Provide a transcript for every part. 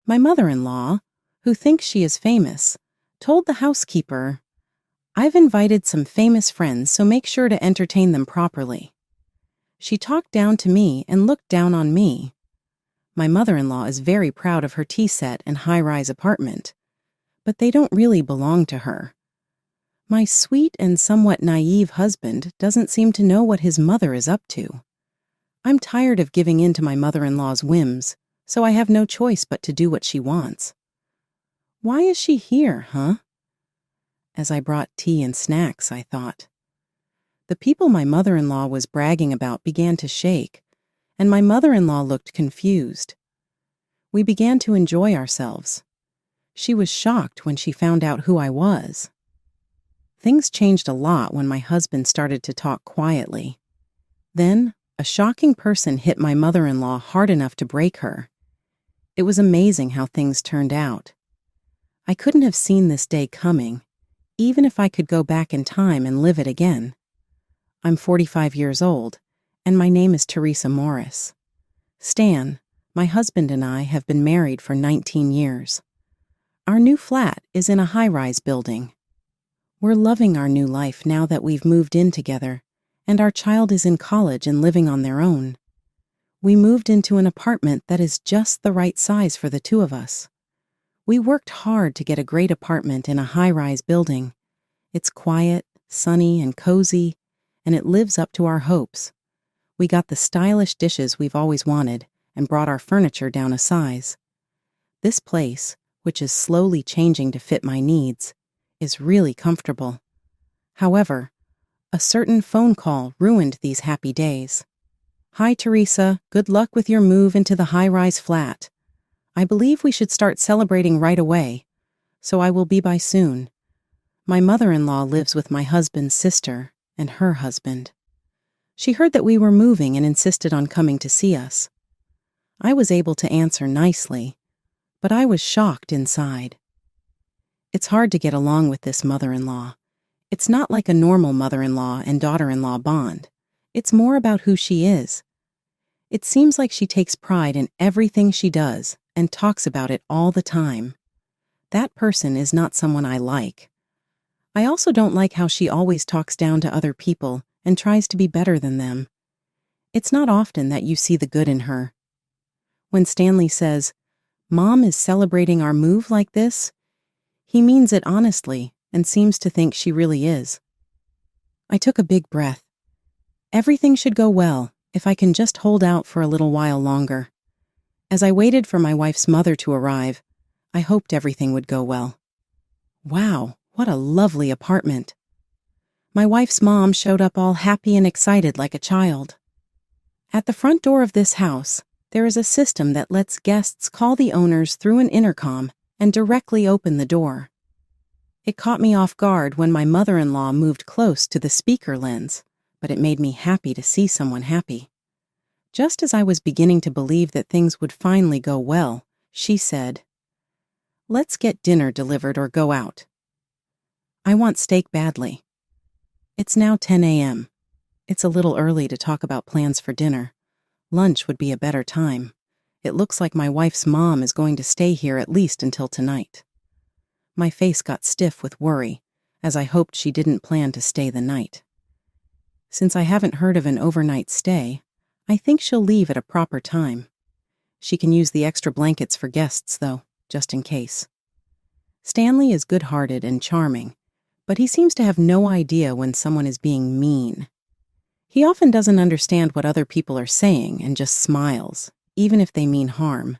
My mother-in-law, who thinks she is famous, told the housekeeper, "I've invited some famous friends, so make sure to entertain them properly." She talked down to me and looked down on me. My mother-in-law is very proud of her tea set and high-rise apartment, but they don't really belong to her. My sweet and somewhat naive husband doesn't seem to know what his mother is up to. I'm tired of giving in to my mother-in-law's whims, so I have no choice but to do what she wants. Why is she here, huh? As I brought tea and snacks, I thought. The people my mother-in-law was bragging about began to shake, and my mother-in-law looked confused. We began to enjoy ourselves. She was shocked when she found out who I was. Things changed a lot when my husband started to talk quietly. Then, a shocking person hit my mother-in-law hard enough to break her. It was amazing how things turned out. I couldn't have seen this day coming, even if I could go back in time and live it again. I'm 45 years old, and my name is Teresa Morris. Stan, my husband, and I have been married for 19 years. Our new flat is in a high-rise building. We're loving our new life now that we've moved in together, and our child is in college and living on their own. We moved into an apartment that is just the right size for the two of us. We worked hard to get a great apartment in a high-rise building. It's quiet, sunny, and cozy, and it lives up to our hopes. We got the stylish dishes we've always wanted and brought our furniture down a size. This place, which is slowly changing to fit my needs, is really comfortable. However, a certain phone call ruined these happy days. "Hi, Teresa. Good luck with your move into the high-rise flat. I believe we should start celebrating right away, so I will be by soon. My mother-in-law lives with my husband's sister and her husband. She heard that we were moving and insisted on coming to see us." I was able to answer nicely, but I was shocked inside. It's hard to get along with this mother-in-law. It's not like a normal mother-in-law and daughter-in-law bond. It's more about who she is. It seems like she takes pride in everything she does and talks about it all the time. That person is not someone I like. I also don't like how she always talks down to other people and tries to be better than them. It's not often that you see the good in her. When Stanley says, "Mom is celebrating our move like this," he means it honestly and seems to think she really is. I took a big breath. Everything should go well if I can just hold out for a little while longer. As I waited for my wife's mother to arrive, I hoped everything would go well. Wow, what a lovely apartment. My wife's mom showed up all happy and excited like a child. At the front door of this house, there is a system that lets guests call the owners through an intercom and directly open the door. It caught me off guard when my mother-in-law moved close to the speaker lens, but it made me happy to see someone happy. Just as I was beginning to believe that things would finally go well, she said, "Let's get dinner delivered or go out." I want steak badly. It's now 10 a.m. It's a little early to talk about plans for dinner. Lunch would be a better time. It looks like my wife's mom is going to stay here at least until tonight. My face got stiff with worry, as I hoped she didn't plan to stay the night. Since I haven't heard of an overnight stay, I think she'll leave at a proper time. She can use the extra blankets for guests, though, just in case. Stanley is good-hearted and charming, but he seems to have no idea when someone is being mean. He often doesn't understand what other people are saying and just smiles, even if they mean harm.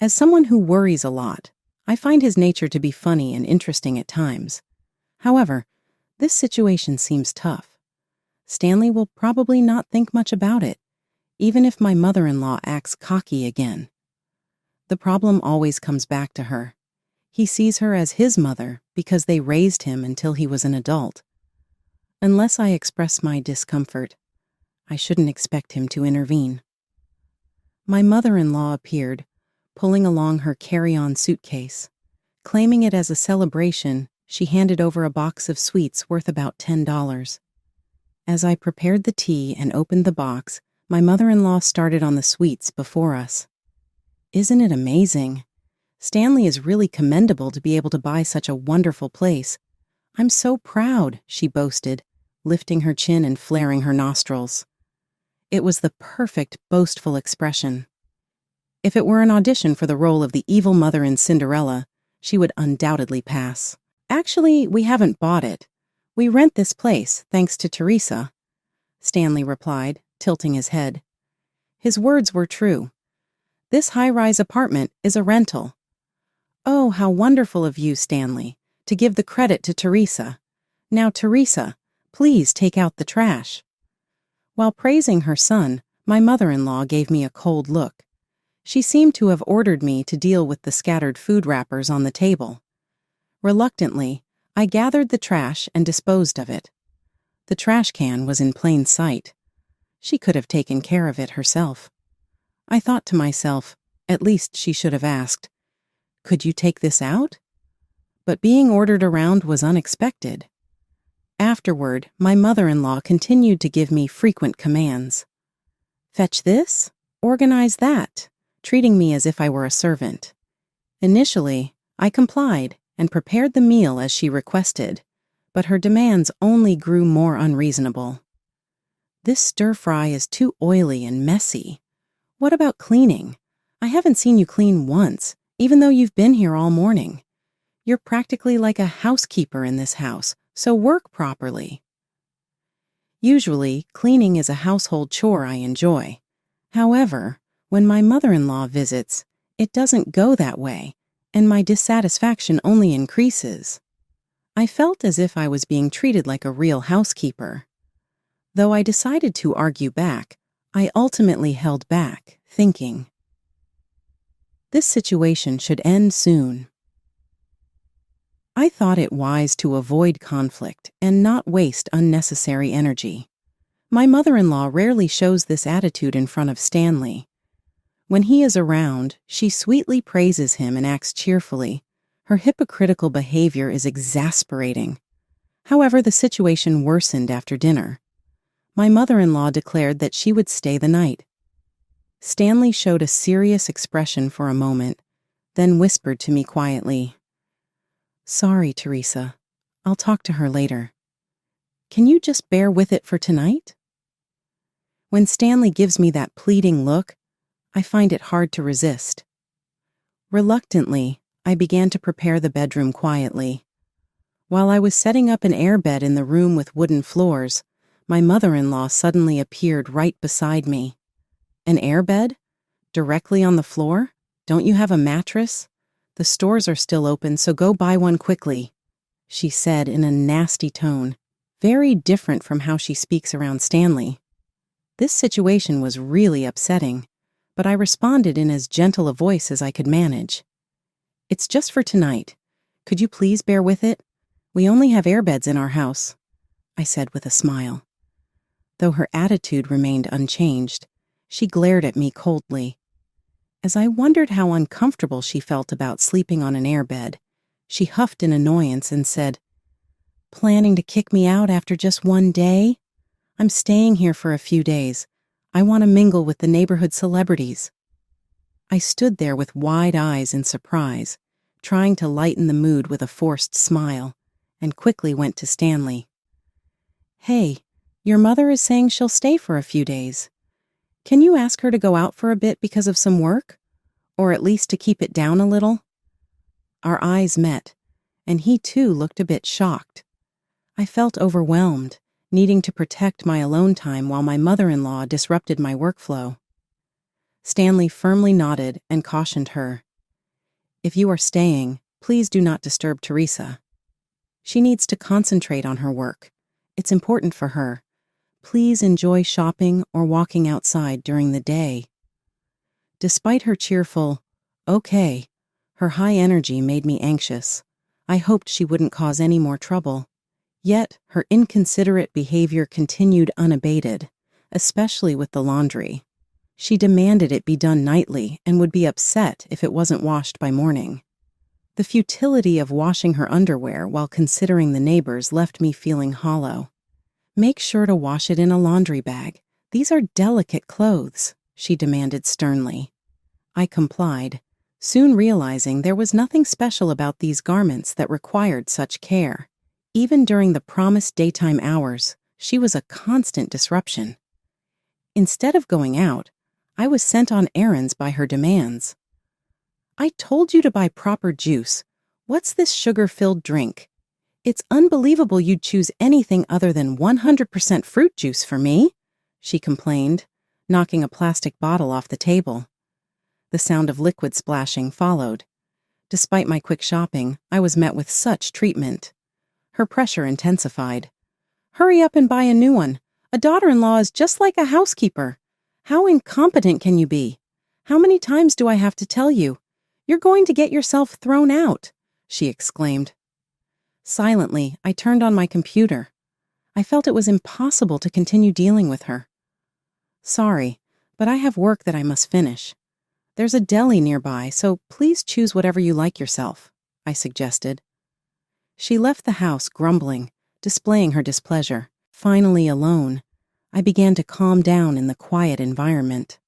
As someone who worries a lot, I find his nature to be funny and interesting at times. However, this situation seems tough. Stanley will probably not think much about it, even if my mother-in-law acts cocky again. The problem always comes back to her. He sees her as his mother because they raised him until he was an adult. Unless I express my discomfort, I shouldn't expect him to intervene. My mother-in-law appeared, pulling along her carry-on suitcase. Claiming it as a celebration, she handed over a box of sweets worth about $10. As I prepared the tea and opened the box, my mother-in-law started on the sweets before us. Isn't it amazing? Stanley is really commendable to be able to buy such a wonderful place. I'm so proud, she boasted, lifting her chin and flaring her nostrils. It was the perfect, boastful expression. If it were an audition for the role of the evil mother in Cinderella, she would undoubtedly pass. Actually, we haven't bought it. We rent this place, thanks to Teresa, Stanley replied, tilting his head. His words were true. This high-rise apartment is a rental. Oh, how wonderful of you, Stanley, to give the credit to Teresa. Now, Teresa, please take out the trash. While praising her son, my mother-in-law gave me a cold look. She seemed to have ordered me to deal with the scattered food wrappers on the table. Reluctantly, I gathered the trash and disposed of it. The trash can was in plain sight. She could have taken care of it herself. I thought to myself, at least she should have asked, "Could you take this out?" But being ordered around was unexpected. Afterward, my mother-in-law continued to give me frequent commands. Fetch this, organize that, treating me as if I were a servant. Initially, I complied and prepared the meal as she requested, but her demands only grew more unreasonable. This stir-fry is too oily and messy. What about cleaning? I haven't seen you clean once, even though you've been here all morning. You're practically like a housekeeper in this house, so work properly. Usually, cleaning is a household chore I enjoy. However, when my mother-in-law visits, it doesn't go that way, and my dissatisfaction only increases. I felt as if I was being treated like a real housekeeper. Though I decided to argue back, I ultimately held back, thinking, this situation should end soon. I thought it wise to avoid conflict and not waste unnecessary energy. My mother-in-law rarely shows this attitude in front of Stanley. When he is around, she sweetly praises him and acts cheerfully. Her hypocritical behavior is exasperating. However, the situation worsened after dinner. My mother-in-law declared that she would stay the night. Stanley showed a serious expression for a moment, then whispered to me quietly, "Sorry, Teresa. I'll talk to her later. Can you just bear with it for tonight?" When Stanley gives me that pleading look, I find it hard to resist. Reluctantly, I began to prepare the bedroom quietly. While I was setting up an airbed in the room with wooden floors, my mother-in-law suddenly appeared right beside me. An airbed? Directly on the floor? Don't you have a mattress? The stores are still open, so go buy one quickly, she said in a nasty tone, very different from how she speaks around Stanley. This situation was really upsetting, but I responded in as gentle a voice as I could manage. "It's just for tonight. Could you please bear with it? We only have airbeds in our house," I said with a smile. Though her attitude remained unchanged, she glared at me coldly. As I wondered how uncomfortable she felt about sleeping on an airbed, she huffed in annoyance and said, "Planning to kick me out after just one day? I'm staying here for a few days. I want to mingle with the neighborhood celebrities." I stood there with wide eyes in surprise, trying to lighten the mood with a forced smile, and quickly went to Stanley. "Hey, your mother is saying she'll stay for a few days. Can you ask her to go out for a bit because of some work? Or at least to keep it down a little?" Our eyes met, and he too looked a bit shocked. I felt overwhelmed, needing to protect my alone time while my mother-in-law disrupted my workflow. Stanley firmly nodded and cautioned her, "If you are staying, please do not disturb Teresa. She needs to concentrate on her work. It's important for her. Please enjoy shopping or walking outside during the day." Despite her cheerful, "Okay," her high energy made me anxious. I hoped she wouldn't cause any more trouble. Yet, her inconsiderate behavior continued unabated, especially with the laundry. She demanded it be done nightly and would be upset if it wasn't washed by morning. The futility of washing her underwear while considering the neighbors left me feeling hollow. "Make sure to wash it in a laundry bag. These are delicate clothes," she demanded sternly. I complied, soon realizing there was nothing special about these garments that required such care. Even during the promised daytime hours, she was a constant disruption. Instead of going out, I was sent on errands by her demands. "I told you to buy proper juice. What's this sugar-filled drink? It's unbelievable you'd choose anything other than 100% fruit juice for me," she complained, knocking a plastic bottle off the table. The sound of liquid splashing followed. Despite my quick shopping, I was met with such treatment. Her pressure intensified. "Hurry up and buy a new one. A daughter-in-law is just like a housekeeper. How incompetent can you be? How many times do I have to tell you? You're going to get yourself thrown out," she exclaimed. Silently, I turned on my computer. I felt it was impossible to continue dealing with her. "Sorry, but I have work that I must finish. There's a deli nearby, so please choose whatever you like yourself," I suggested. She left the house grumbling, displaying her displeasure. Finally alone, I began to calm down in the quiet environment.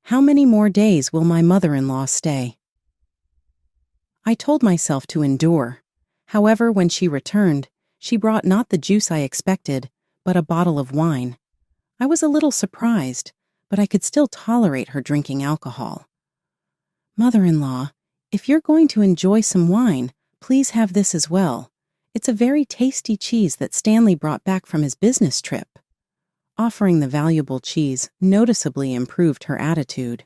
How many more days will my mother-in-law stay? I told myself to endure. However, when she returned, she brought not the juice I expected, but a bottle of wine. I was a little surprised, but I could still tolerate her drinking alcohol. "Mother-in-law, if you're going to enjoy some wine, please have this as well. It's a very tasty cheese that Stanley brought back from his business trip." Offering the valuable cheese noticeably improved her attitude.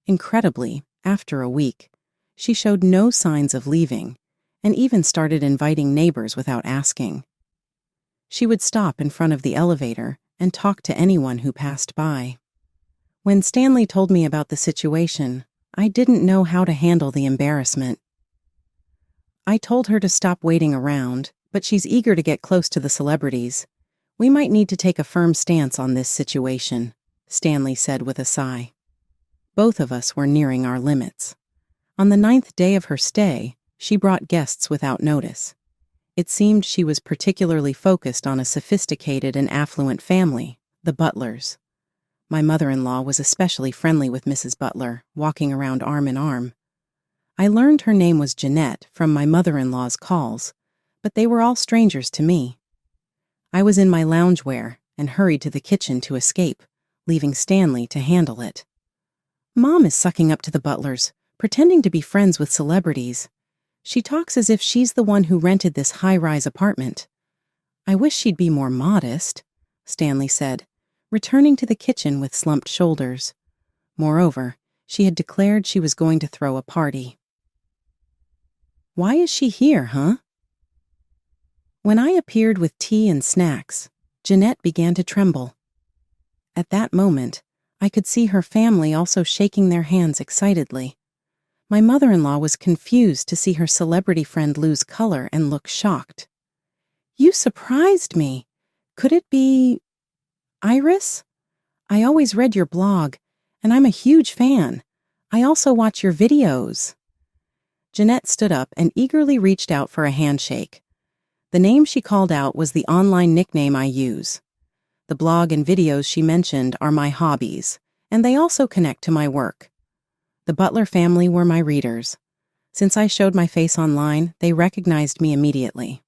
Incredibly, after a week, she showed no signs of leaving, and even started inviting neighbors without asking. She would stop in front of the elevator and talk to anyone who passed by. When Stanley told me about the situation, I didn't know how to handle the embarrassment. I told her to stop waiting around, but she's eager to get close to the celebrities. "We might need to take a firm stance on this situation," Stanley said with a sigh. Both of us were nearing our limits. On the 9th day of her stay, she brought guests without notice. It seemed she was particularly focused on a sophisticated and affluent family, the Butlers. My mother-in-law was especially friendly with Mrs. Butler, walking around arm in arm. I learned her name was Jeanette from my mother-in-law's calls, but they were all strangers to me. I was in my loungewear and hurried to the kitchen to escape, leaving Stanley to handle it. "Mom is sucking up to the Butlers, pretending to be friends with celebrities. She talks as if she's the one who rented this high-rise apartment. I wish she'd be more modest," Stanley said, returning to the kitchen with slumped shoulders. Moreover, she had declared she was going to throw a party. "Why is she here, huh?" When I appeared with tea and snacks, Jeanette began to tremble. At that moment, I could see her family also shaking their hands excitedly. My mother-in-law was confused to see her celebrity friend lose color and look shocked. "You surprised me. Could it be Iris? I always read your blog, and I'm a huge fan. I also watch your videos." Jeanette stood up and eagerly reached out for a handshake. The name she called out was the online nickname I use. The blog and videos she mentioned are my hobbies, and they also connect to my work. The Butler family were my readers. Since I showed my face online, they recognized me immediately.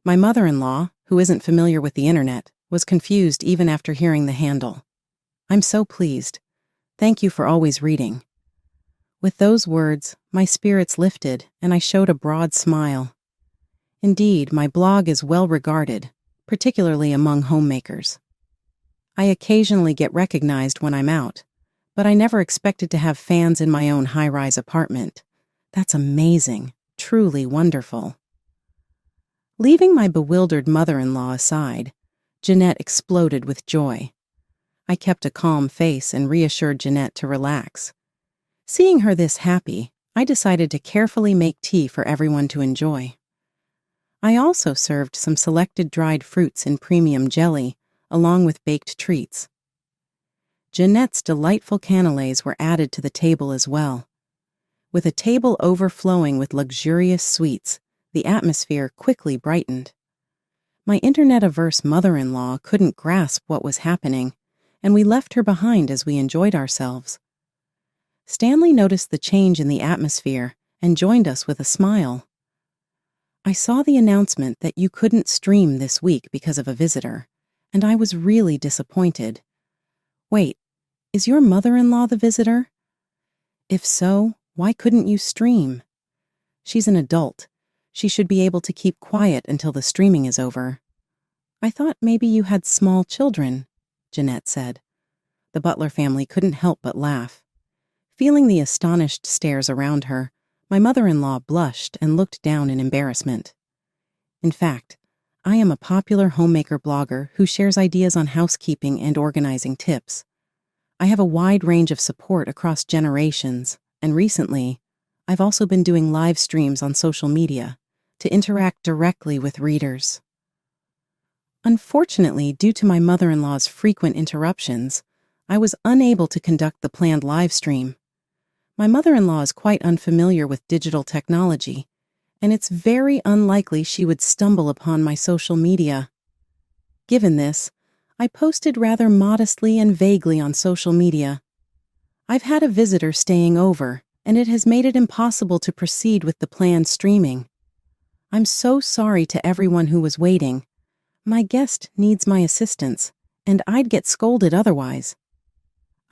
My mother-in-law, who isn't familiar with the internet, was confused even after hearing the handle. "I'm so pleased. Thank you for always reading." With those words, my spirits lifted and I showed a broad smile. Indeed, my blog is well regarded, particularly among homemakers. I occasionally get recognized when I'm out, but I never expected to have fans in my own high-rise apartment. That's amazing, truly wonderful. Leaving my bewildered mother-in-law aside, Jeanette exploded with joy. I kept a calm face and reassured Jeanette to relax. Seeing her this happy, I decided to carefully make tea for everyone to enjoy. I also served some selected dried fruits in premium jelly, along with baked treats. Jeanette's delightful cannelés were added to the table as well. With a table overflowing with luxurious sweets, the atmosphere quickly brightened. My internet-averse mother-in-law couldn't grasp what was happening, and we left her behind as we enjoyed ourselves. Stanley noticed the change in the atmosphere and joined us with a smile. I saw the announcement that you couldn't stream this week because of a visitor, and I was really disappointed. Wait, is your mother-in-law the visitor? If so, why couldn't you stream? She's an adult. She should be able to keep quiet until the streaming is over. I thought maybe you had small children, Jeanette said. The Butler family couldn't help but laugh. Feeling the astonished stares around her, my mother-in-law blushed and looked down in embarrassment. In fact, I am a popular homemaker blogger who shares ideas on housekeeping and organizing tips. I have a wide range of support across generations, and recently, I've also been doing live streams on social media to interact directly with readers. Unfortunately, due to my mother-in-law's frequent interruptions, I was unable to conduct the planned live stream. My mother-in-law is quite unfamiliar with digital technology, and it's very unlikely she would stumble upon my social media. Given this, I posted rather modestly and vaguely on social media. I've had a visitor staying over, and it has made it impossible to proceed with the planned streaming. I'm so sorry to everyone who was waiting. My guest needs my assistance, and I'd get scolded otherwise.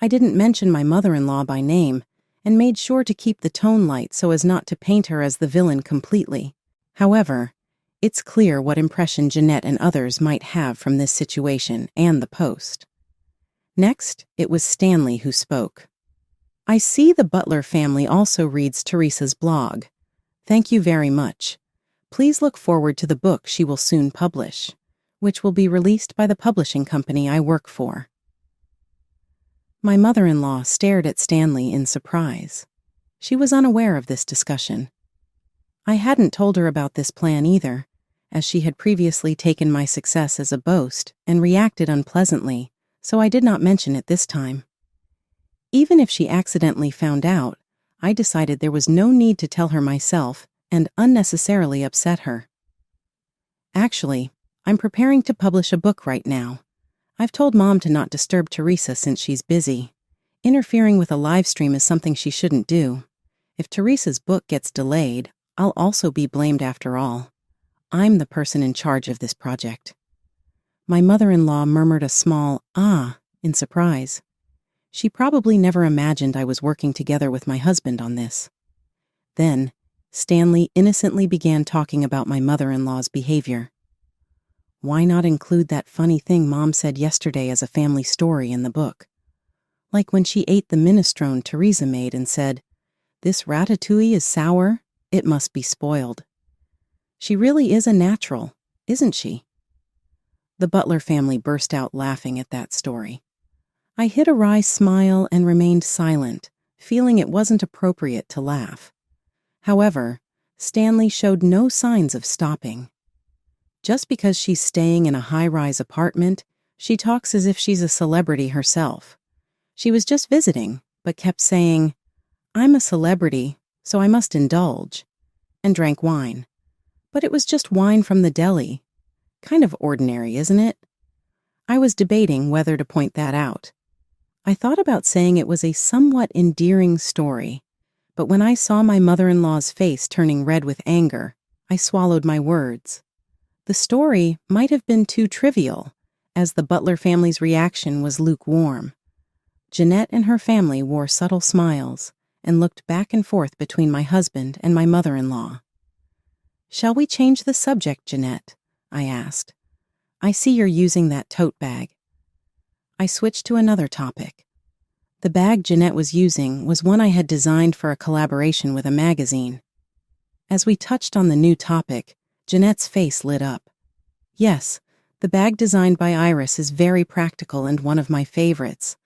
I didn't mention my mother-in-law by name, and made sure to keep the tone light so as not to paint her as the villain completely. However, it's clear what impression Jeanette and others might have from this situation and the post. Next, it was Stanley who spoke. I see the Butler family also reads Teresa's blog. Thank you very much. Please look forward to the book she will soon publish, which will be released by the publishing company I work for. My mother-in-law stared at Stanley in surprise. She was unaware of this discussion. I hadn't told her about this plan either, as she had previously taken my success as a boast and reacted unpleasantly, so I did not mention it this time. Even if she accidentally found out, I decided there was no need to tell her myself and unnecessarily upset her. Actually, I'm preparing to publish a book right now. I've told Mom to not disturb Teresa since she's busy. Interfering with a live stream is something she shouldn't do. If Teresa's book gets delayed, I'll also be blamed after all. I'm the person in charge of this project. My mother-in-law murmured a small "ah" in surprise. She probably never imagined I was working together with my husband on this. Then, Stanley innocently began talking about my mother-in-law's behavior. Why not include that funny thing Mom said yesterday as a family story in the book? Like when she ate the minestrone Teresa made and said, "This ratatouille is sour, it must be spoiled." She really is a natural, isn't she? The Butler family burst out laughing at that story. I hid a wry smile and remained silent, feeling it wasn't appropriate to laugh. However, Stanley showed no signs of stopping. Just because she's staying in a high-rise apartment, she talks as if she's a celebrity herself. She was just visiting, but kept saying, "I'm a celebrity, so I must indulge," and drank wine. But it was just wine from the deli. Kind of ordinary, isn't it? I was debating whether to point that out. I thought about saying it was a somewhat endearing story, but when I saw my mother-in-law's face turning red with anger, I swallowed my words. The story might have been too trivial, as the Butler family's reaction was lukewarm. Jeanette and her family wore subtle smiles and looked back and forth between my husband and my mother-in-law. "Shall we change the subject, Jeanette?" I asked. "I see you're using that tote bag." I switched to another topic. The bag Jeanette was using was one I had designed for a collaboration with a magazine. As we touched on the new topic, Jeanette's face lit up. Yes, the bag designed by Iris is very practical and one of my favorites.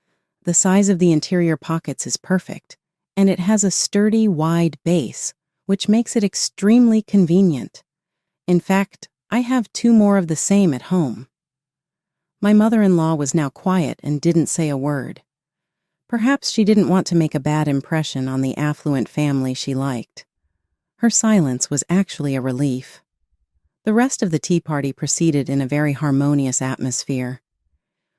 The size of the interior pockets is perfect, and it has a sturdy, wide base, which makes it extremely convenient. In fact, I have 2 more of the same at home. My mother-in-law was now quiet and didn't say a word. Perhaps she didn't want to make a bad impression on the affluent family she liked. Her silence was actually a relief. The rest of the tea party proceeded in a very harmonious atmosphere.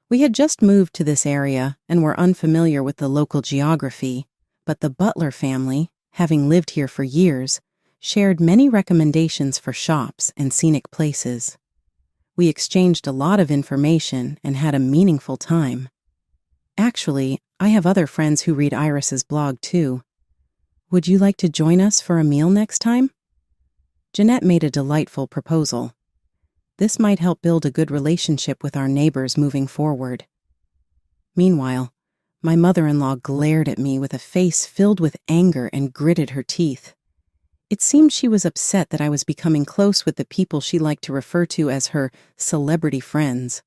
We had just moved to this area and were unfamiliar with the local geography, But the Butler family, having lived here for years, shared many recommendations for shops and scenic places. We exchanged a lot of information and had a meaningful time. Actually, I have other friends who read Iris's blog too. Would you like to join us for a meal next time? Jeanette made a delightful proposal. This might help build a good relationship with our neighbors moving forward. Meanwhile, my mother-in-law glared at me with a face filled with anger and gritted her teeth. It seemed she was upset that I was becoming close with the people she liked to refer to as her celebrity friends.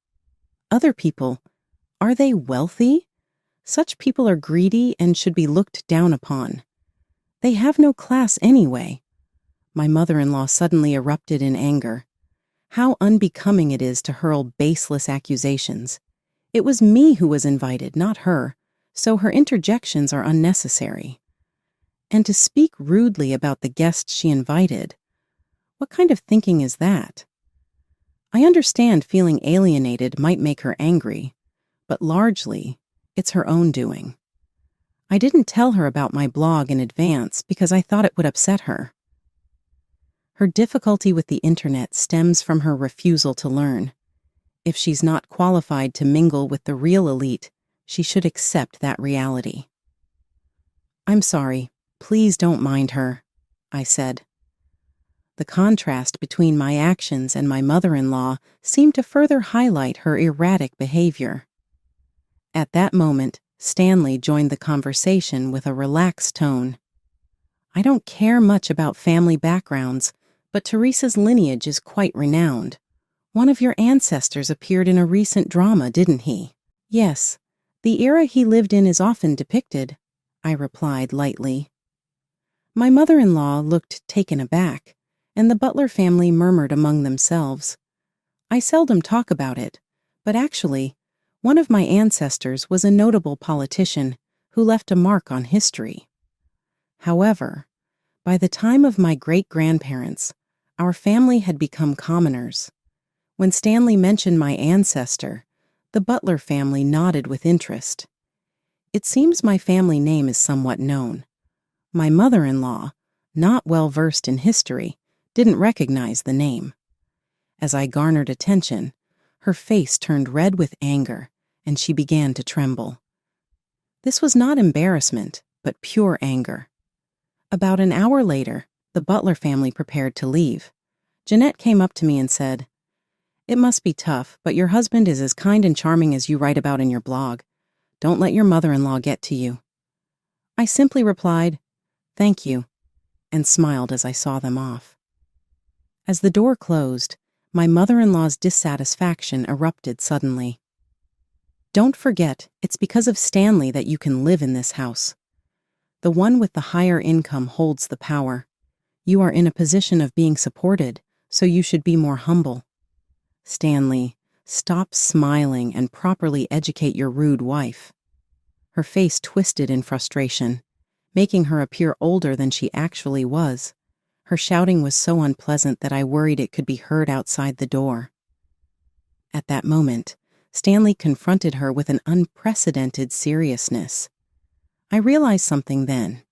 Other people, are they wealthy? Such people are greedy and should be looked down upon. They have no class anyway. My mother-in-law suddenly erupted in anger. How unbecoming it is to hurl baseless accusations. It was me who was invited, not her, so her interjections are unnecessary. And to speak rudely about the guests she invited, what kind of thinking is that? I understand feeling alienated might make her angry, but largely, it's her own doing. I didn't tell her about my blog in advance because I thought it would upset her. Her difficulty with the internet stems from her refusal to learn. If she's not qualified to mingle with the real elite, she should accept that reality. I'm sorry, please don't mind her, I said. The contrast between my actions and my mother-in-law seemed to further highlight her erratic behavior. At that moment, Stanley joined the conversation with a relaxed tone. I don't care much about family backgrounds, but Teresa's lineage is quite renowned. One of your ancestors appeared in a recent drama, didn't he? Yes, the era he lived in is often depicted, I replied lightly. My mother-in-law looked taken aback, and the Butler family murmured among themselves. I seldom talk about it, but actually, one of my ancestors was a notable politician who left a mark on history. However, by the time of my great-grandparents, our family had become commoners. When Stanley mentioned my ancestor, the Butler family nodded with interest. It seems my family name is somewhat known. My mother-in-law, not well versed in history, didn't recognize the name. As I garnered attention, her face turned red with anger, and she began to tremble. This was not embarrassment, but pure anger. About an hour later, the Butler family prepared to leave. Jeanette came up to me and said, "It must be tough, but your husband is as kind and charming as you write about in your blog. Don't let your mother-in-law get to you." I simply replied, "Thank you," and smiled as I saw them off. As the door closed, my mother-in-law's dissatisfaction erupted suddenly. "Don't forget, it's because of Stanley that you can live in this house. The one with the higher income holds the power. You are in a position of being supported, so you should be more humble. Stanley, stop smiling and properly educate your rude wife." Her face twisted in frustration, making her appear older than she actually was. Her shouting was so unpleasant that I worried it could be heard outside the door. At that moment, Stanley confronted her with an unprecedented seriousness. I realized something then.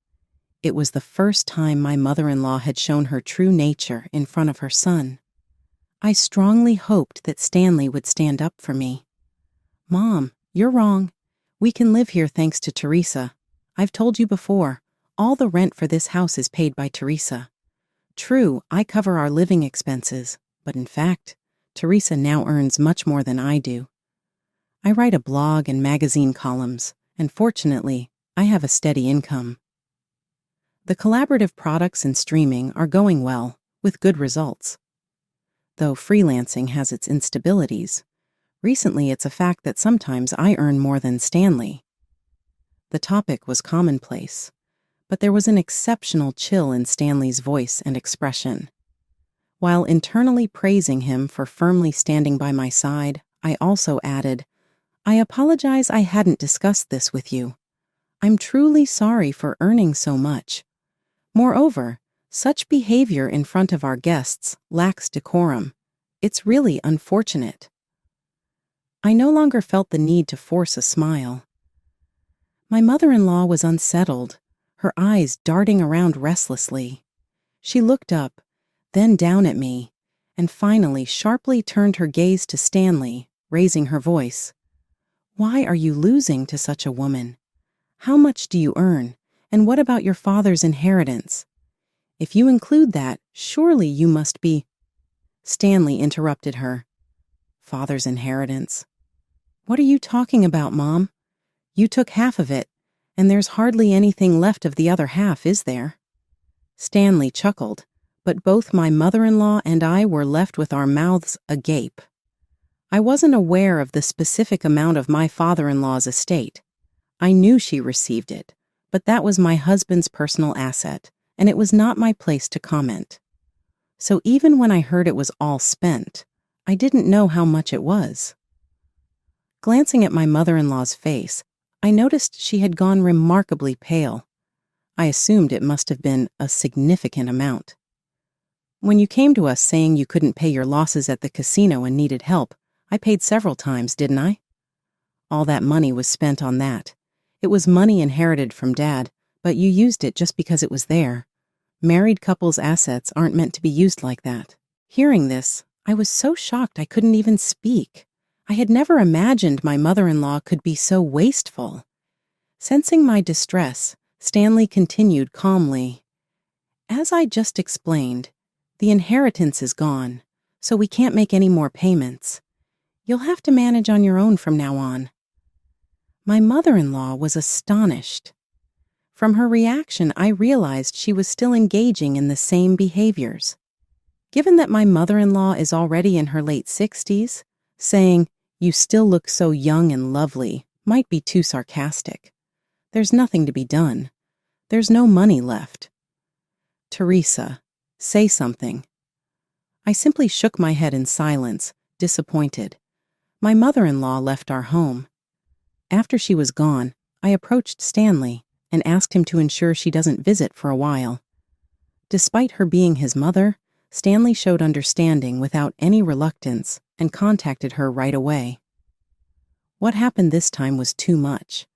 It was the first time my mother-in-law had shown her true nature in front of her son. I strongly hoped that Stanley would stand up for me. "Mom, you're wrong. We can live here thanks to Teresa. I've told you before, all the rent for this house is paid by Teresa. True, I cover our living expenses, but in fact, Teresa now earns much more than I do. I write a blog and magazine columns, and fortunately, I have a steady income. The collaborative products and streaming are going well, with good results. Though freelancing has its instabilities, recently it's a fact that sometimes I earn more than Stanley." The topic was commonplace, but there was an exceptional chill in Stanley's voice and expression. While internally praising him for firmly standing by my side, I also added, "I apologize I hadn't discussed this with you. I'm truly sorry for earning so much. Moreover, such behavior in front of our guests lacks decorum. It's really unfortunate." I no longer felt the need to force a smile. My mother-in-law was unsettled. her eyes darting around restlessly. She looked up, then down at me, and finally sharply turned her gaze to Stanley, raising her voice. "Why are you losing to such a woman? How much do you earn, and what about your father's inheritance? If you include that, surely you must be—" Stanley interrupted her. "Father's inheritance? What are you talking about, Mom? You took half of it, and there's hardly anything left of the other half, is there?" Stanley chuckled, but both my mother-in-law and I were left with our mouths agape. I wasn't aware of the specific amount of my father-in-law's estate. I knew she received it, but that was my husband's personal asset, and it was not my place to comment. So even when I heard it was all spent, I didn't know how much it was. Glancing at my mother-in-law's face, I noticed she had gone remarkably pale. I assumed it must have been a significant amount. "When you came to us saying you couldn't pay your losses at the casino and needed help, I paid several times, didn't I? All that money was spent on that. It was money inherited from Dad, but you used it just because it was there. Married couples' assets aren't meant to be used like that." Hearing this, I was so shocked I couldn't even speak. I had never imagined my mother-in-law could be so wasteful. Sensing my distress, Stanley continued calmly. "As I just explained, the inheritance is gone, so we can't make any more payments. You'll have to manage on your own from now on." My mother-in-law was astonished. From her reaction, I realized she was still engaging in the same behaviors. Given that my mother-in-law is already in her late 60s, saying, "You still look so young and lovely," might be too sarcastic. There's nothing to be done. There's no money left. "Teresa, say something." I simply shook my head in silence, disappointed. My mother-in-law left our home. After she was gone, I approached Stanley and asked him to ensure she doesn't visit for a while. Despite her being his mother, Stanley showed understanding without any reluctance and contacted her right away. "What happened this time was too much.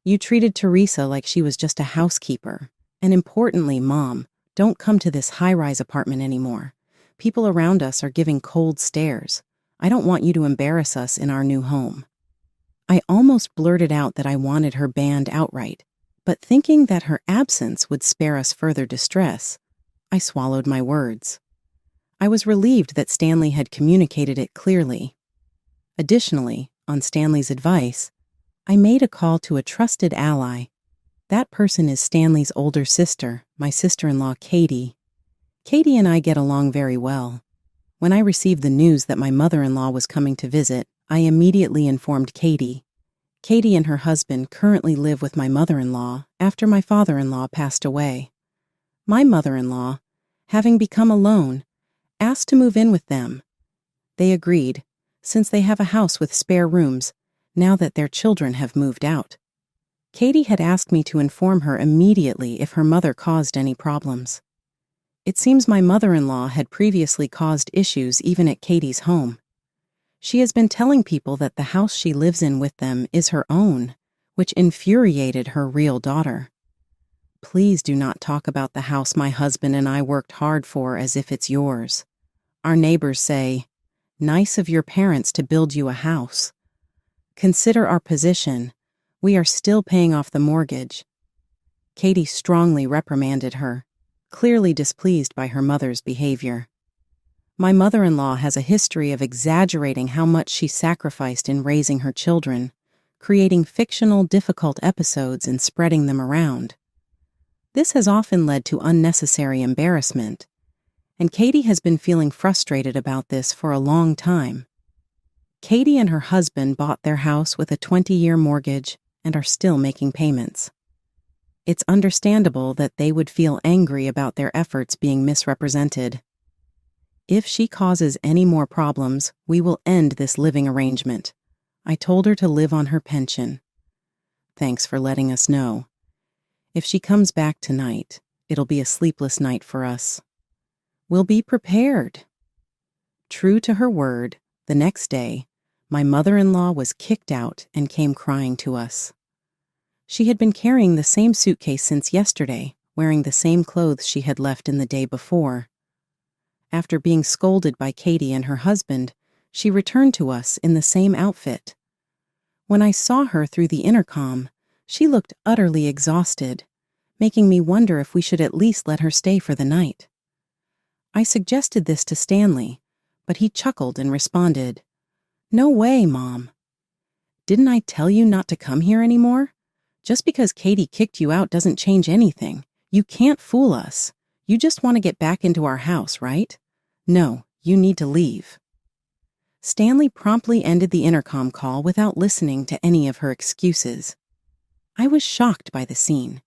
You treated Teresa like she was just a housekeeper. And importantly, Mom, don't come to this high-rise apartment anymore. People around us are giving cold stares. I don't want you to embarrass us in our new home." I almost blurted out that I wanted her banned outright, but thinking that her absence would spare us further distress, I swallowed my words. I was relieved that Stanley had communicated it clearly. Additionally, on Stanley's advice, I made a call to a trusted ally. That person is Stanley's older sister, my sister-in-law, Katie. Katie and I get along very well. When I received the news that my mother-in-law was coming to visit, I immediately informed Katie. Katie and her husband currently live with my mother-in-law after my father-in-law passed away. My mother-in-law, having become alone, asked to move in with them. They agreed, since they have a house with spare rooms, now that their children have moved out. Katie had asked me to inform her immediately if her mother caused any problems. It seems my mother-in-law had previously caused issues even at Katie's home. She has been telling people that the house she lives in with them is her own, which infuriated her real daughter. "Please do not talk about the house my husband and I worked hard for as if it's yours. Our neighbors say, 'Nice of your parents to build you a house.' Consider our position. We are still paying off the mortgage." Katie strongly reprimanded her, clearly displeased by her mother's behavior. My mother-in-law has a history of exaggerating how much she sacrificed in raising her children, creating fictional, difficult episodes and spreading them around. This has often led to unnecessary embarrassment, and Katie has been feeling frustrated about this for a long time. Katie and her husband bought their house with a 20-year mortgage and are still making payments. It's understandable that they would feel angry about their efforts being misrepresented. If she causes any more problems, we will end this living arrangement. I told her to live on her pension. Thanks for letting us know. If she comes back tonight, it'll be a sleepless night for us. We'll be prepared. True to her word, the next day, my mother-in-law was kicked out and came crying to us. She had been carrying the same suitcase since yesterday, wearing the same clothes she had left in the day before. After being scolded by Katie and her husband, she returned to us in the same outfit. When I saw her through the intercom, she looked utterly exhausted, making me wonder if we should at least let her stay for the night. I suggested this to Stanley, but he chuckled and responded, "No way, Mom. Didn't I tell you not to come here anymore? Just because Katie kicked you out doesn't change anything. You can't fool us. You just want to get back into our house, right? No, you need to leave." Stanley promptly ended the intercom call without listening to any of her excuses. I was shocked by the scene,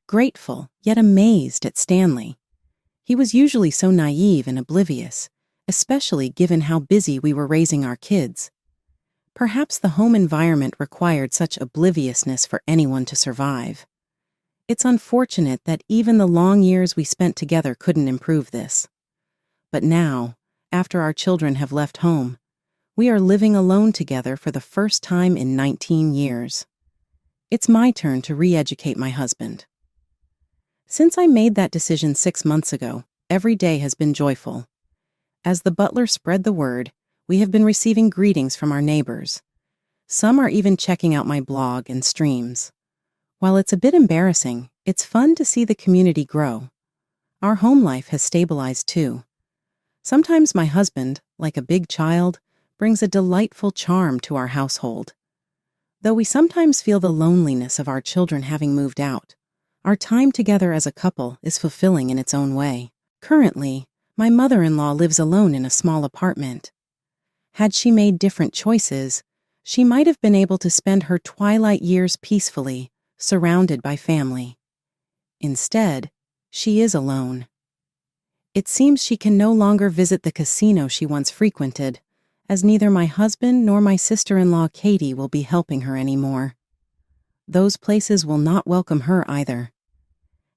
grateful yet amazed at Stanley. He was usually so naive and oblivious, especially given how busy we were raising our kids. Perhaps the home environment required such obliviousness for anyone to survive. It's unfortunate that even the long years we spent together couldn't improve this. But now, after our children have left home, we are living alone together for the first time in 19 years. It's my turn to re-educate my husband. Since I made that decision 6 months ago, every day has been joyful. As the butler spread the word, we have been receiving greetings from our neighbors. Some are even checking out my blog and streams. While it's a bit embarrassing, it's fun to see the community grow. Our home life has stabilized too. Sometimes my husband, like a big child, brings a delightful charm to our household. Though we sometimes feel the loneliness of our children having moved out, our time together as a couple is fulfilling in its own way. Currently, my mother-in-law lives alone in a small apartment. Had she made different choices, she might have been able to spend her twilight years peacefully, surrounded by family. Instead, she is alone. It seems she can no longer visit the casino she once frequented, as neither my husband nor my sister-in-law Katie will be helping her anymore. Those places will not welcome her either.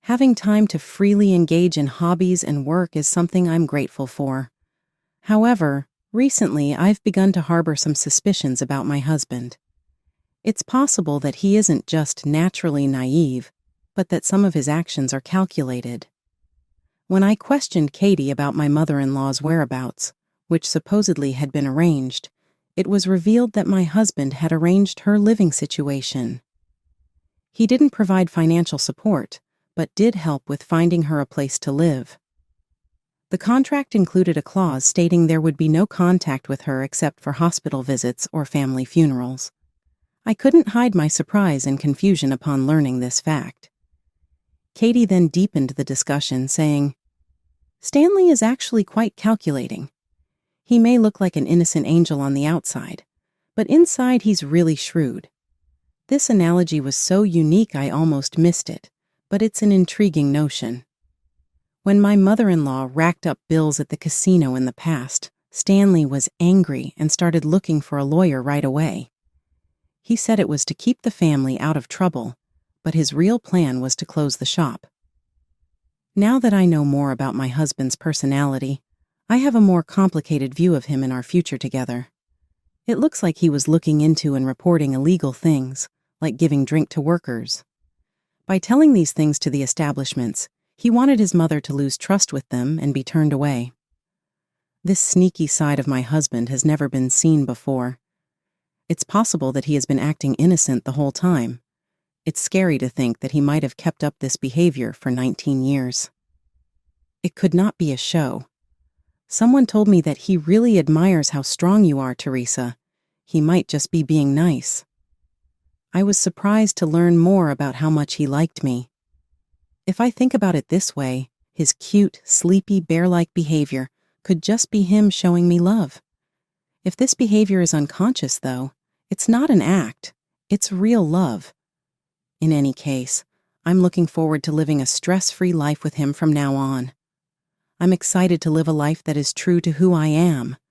Having time to freely engage in hobbies and work is something I'm grateful for. However, recently I've begun to harbor some suspicions about my husband. It's possible that he isn't just naturally naive, but that some of his actions are calculated. When I questioned Katie about my mother-in-law's whereabouts, which supposedly had been arranged, it was revealed that my husband had arranged her living situation. He didn't provide financial support, but did help with finding her a place to live. The contract included a clause stating there would be no contact with her except for hospital visits or family funerals. I couldn't hide my surprise and confusion upon learning this fact. Katie then deepened the discussion, saying, "Stanley is actually quite calculating. He may look like an innocent angel on the outside, but inside he's really shrewd." This analogy was so unique I almost missed it, but it's an intriguing notion. When my mother-in-law racked up bills at the casino in the past, Stanley was angry and started looking for a lawyer right away. He said it was to keep the family out of trouble, but his real plan was to close the shop. Now that I know more about my husband's personality, I have a more complicated view of him in our future together. It looks like he was looking into and reporting illegal things, like giving drink to workers. By telling these things to the establishments, he wanted his mother to lose trust with them and be turned away. This sneaky side of my husband has never been seen before. It's possible that he has been acting innocent the whole time. It's scary to think that he might have kept up this behavior for 19 years. It could not be a show. Someone told me that he really admires how strong you are, Teresa. He might just be being nice. I was surprised to learn more about how much he liked me. If I think about it this way, his cute, sleepy, bear-like behavior could just be him showing me love. If this behavior is unconscious, though, it's not an act, it's real love. In any case, I'm looking forward to living a stress-free life with him from now on. I'm excited to live a life that is true to who I am,